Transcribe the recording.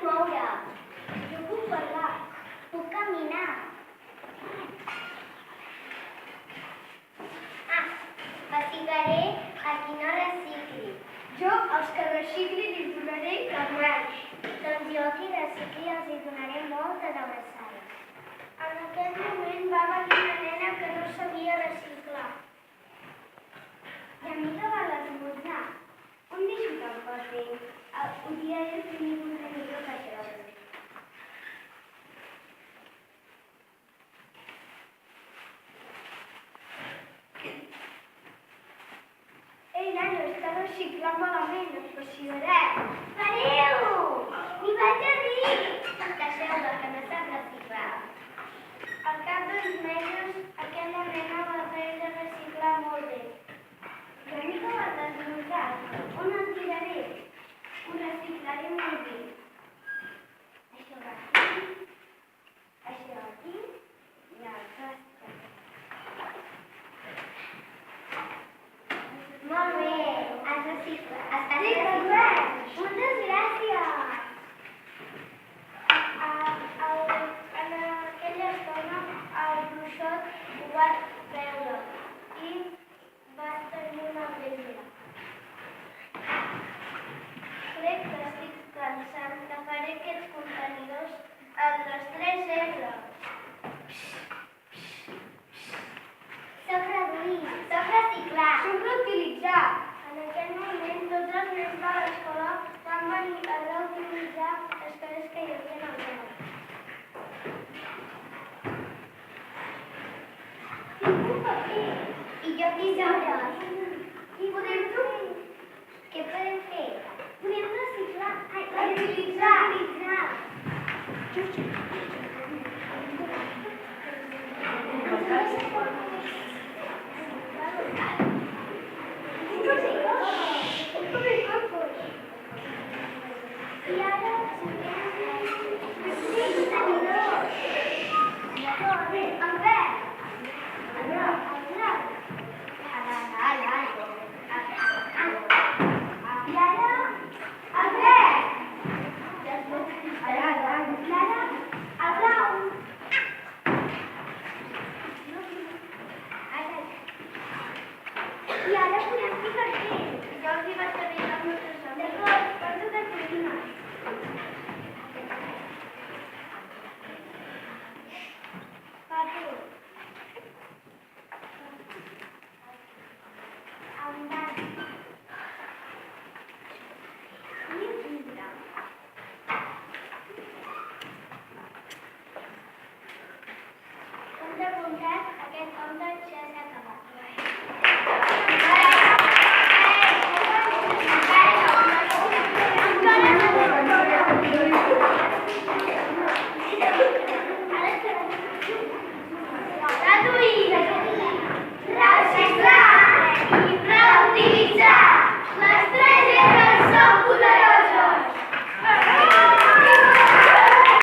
puc moure. Jo puc parlar. Puc caminar. Castigaré a qui no recicli. Jo, als que reciclin, li donaré carnets. Doncs jo a qui recicli els hi donaré moltes abraçades. En aquell moment va venir una nena que no sabia reciclar. I a mi que va l'esmorzar. On deixo que em posi? Ho diré el primer contenidor que trobo. Ei, nano, està reciclant malament, et passigaré. Pareu! M'hi vaig a dir! Deixeu-la, que no sap reciclar. Al cap d'uns mesos, aquella nena va aprendre a reciclar molt bé. I a mi que va l'esmorzar. On el tiraré? Ho reciclaré molt bé. Això va aquí. Això aquí. I el cas. Molt bé, has reciclat. Estàs reciclat. Moltes gràcies. En aquella estona, el bruixot ho va veure i va tenir una idea. Crec que estic cansant, que faré aquests contenidors amb les 3 R. Soc reduir, soc reciclar. Soc reutilitzar. En aquell moment, tots els nens de l'escola van venir a reutilitzar les coses que hi havia al món. Tinc un paper. I jo tisores. I podem fer... Què podem fer? Podem reciclar. Reutilitzar. Reutilitzar.